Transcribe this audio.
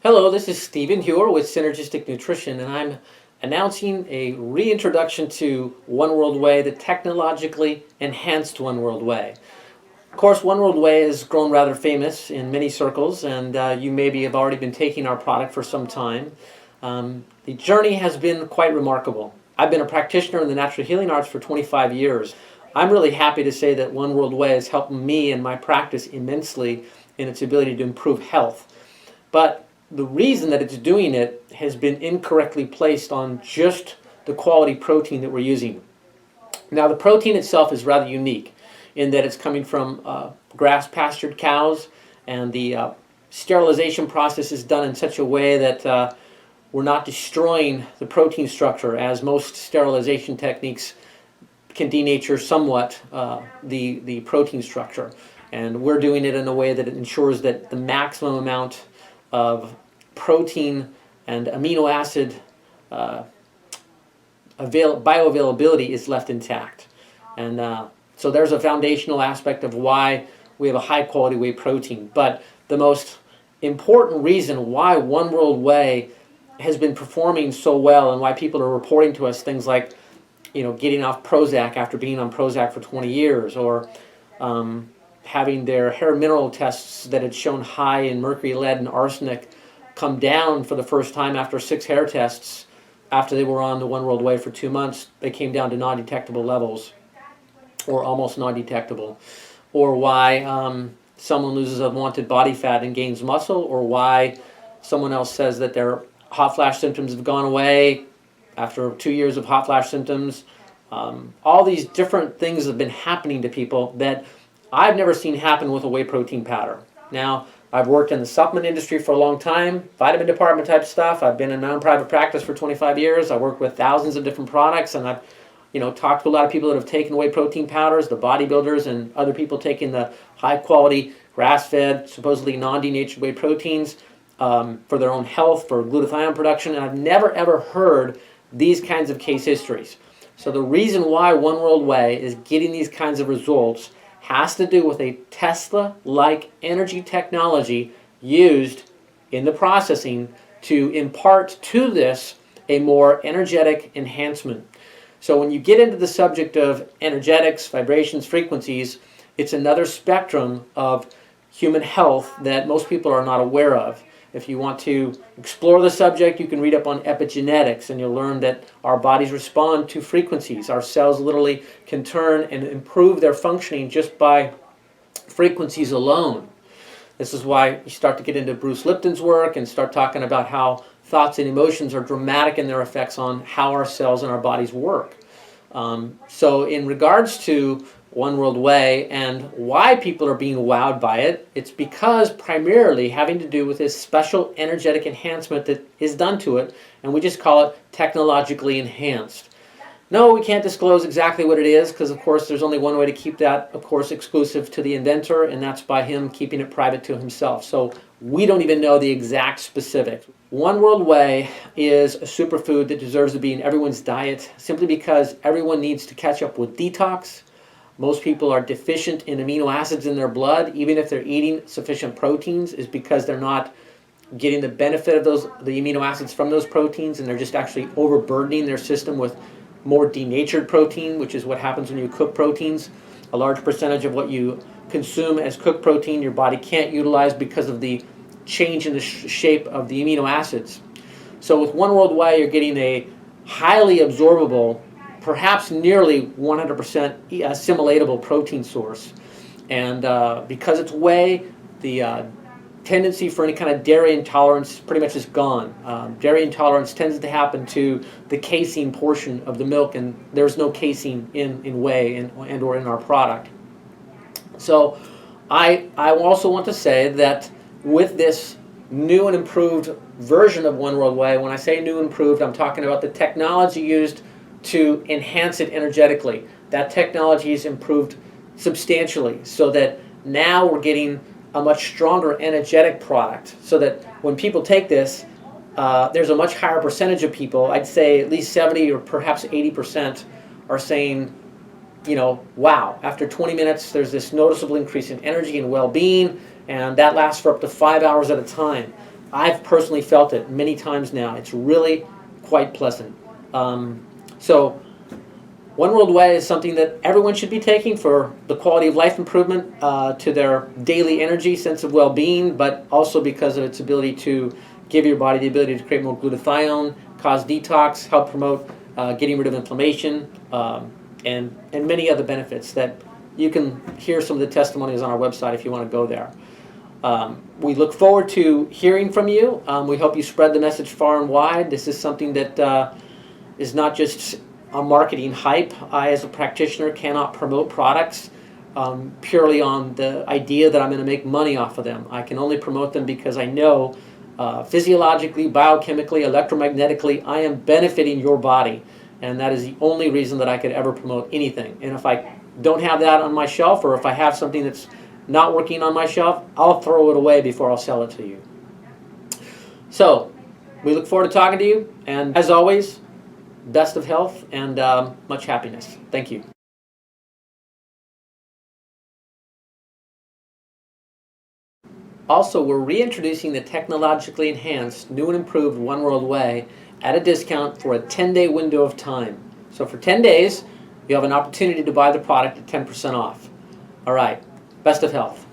Hello, this is Stephen Hewer with Synergistic Nutrition, and I'm announcing a reintroduction to One World Whey, the technologically enhanced One World Whey. Of course, One World Whey has grown rather famous in many circles, and you maybe have already been taking our product for some time. The journey has been quite remarkable. I've been a practitioner in the natural healing arts for 25 years. I'm really happy to say that One World Whey has helped me and my practice immensely in its ability to improve health. But the reason that it's doing it has been incorrectly placed on just the quality protein that we're using. Now, the protein itself is rather unique in that it's coming from grass-pastured cows, and the sterilization process is done in such a way that we're not destroying the protein structure, as most sterilization techniques can denature somewhat the protein structure. And we're doing it in a way that it ensures that the maximum amount of protein and amino acid bioavailability is left intact. And so there's a foundational aspect of why we have a high quality whey protein. But the most important reason why One World Whey has been performing so well, and why people are reporting to us things like, getting off Prozac after being on Prozac for 20 years, or having their hair mineral tests that had shown high in mercury, lead, and arsenic come down for the first time after 6 hair tests. After they were on the One World Whey for 2 months, they came down to non-detectable levels, or almost non-detectable. Or why someone loses unwanted body fat and gains muscle, or why someone else says that their hot flash symptoms have gone away after 2 years of hot flash symptoms. All these different things have been happening to people that I've never seen happen with a whey protein powder. Now, I've worked in the supplement industry for a long time, vitamin department type stuff. I've been in my own private practice for 25 years. I work with thousands of different products, and I've talked to a lot of people that have taken whey protein powders, the bodybuilders, and other people taking the high quality, grass-fed, supposedly non-denatured whey proteins for their own health, for glutathione production, and I've never ever heard these kinds of case histories. So the reason why One World Whey is getting these kinds of results has to do with a Tesla-like energy technology used in the processing to impart to this a more energetic enhancement. So when you get into the subject of energetics, vibrations, frequencies, it's another spectrum of human health that most people are not aware of. If you want to explore the subject, you can read up on epigenetics, and you'll learn that our bodies respond to frequencies. Our cells literally can turn and improve their functioning just by frequencies alone. This is why you start to get into Bruce Lipton's work and start talking about how thoughts and emotions are dramatic in their effects on how our cells and our bodies work. So in regards to One World Whey and why people are being wowed by it, it's because primarily having to do with this special energetic enhancement that is done to it, and we just call it technologically enhanced. No, we can't disclose exactly what it is, because of course there's only one way to keep that, of course, exclusive to the inventor, and that's by him keeping it private to himself. So we don't even know the exact specifics. One World Whey is a superfood that deserves to be in everyone's diet, simply because everyone needs to catch up with detox. Most people are deficient in amino acids in their blood, even if they're eating sufficient proteins, is because they're not getting the benefit of the amino acids from those proteins, and they're just actually overburdening their system with more denatured protein, which is what happens when you cook proteins. A large percentage of what you consume as cooked protein your body can't utilize because of the change in the shape of the amino acids. So with One World Whey, you're getting a highly absorbable, perhaps nearly 100% assimilatable protein source. And because it's whey, the tendency for any kind of dairy intolerance pretty much is gone. Dairy intolerance tends to happen to the casein portion of the milk, and there's no casein in whey and or in our product. So I also want to say that with this new and improved version of One World Whey, when I say new and improved, I'm talking about the technology used to enhance it energetically. That technology is improved substantially, so that now we're getting a much stronger energetic product, so that when people take this, there's a much higher percentage of people, I'd say at least 70 or perhaps 80%, are saying, wow, after 20 minutes there's this noticeable increase in energy and well-being, and that lasts for up to 5 hours at a time. I've personally felt it many times now. It's really quite pleasant. So One World Whey is something that everyone should be taking for the quality of life improvement, to their daily energy, sense of well-being, but also because of its ability to give your body the ability to create more glutathione, cause detox, help promote getting rid of inflammation, and many other benefits that you can hear some of the testimonies on our website if you want to go there. We look forward to hearing from you. We hope you spread the message far and wide. This is something that is not just a marketing hype. I, as a practitioner, cannot promote products purely on the idea that I'm going to make money off of them. I can only promote them because I know physiologically, biochemically, electromagnetically, I am benefiting your body. And that is the only reason that I could ever promote anything. And if I don't have that on my shelf, or if I have something that's not working on my shelf, I'll throw it away before I'll sell it to you. So, we look forward to talking to you. And as always, best of health and much happiness. Thank you. Also, we're reintroducing the technologically enhanced, new and improved One World Whey at a discount for a 10-day window of time. So for 10 days, you have an opportunity to buy the product at 10% off. All right, best of health.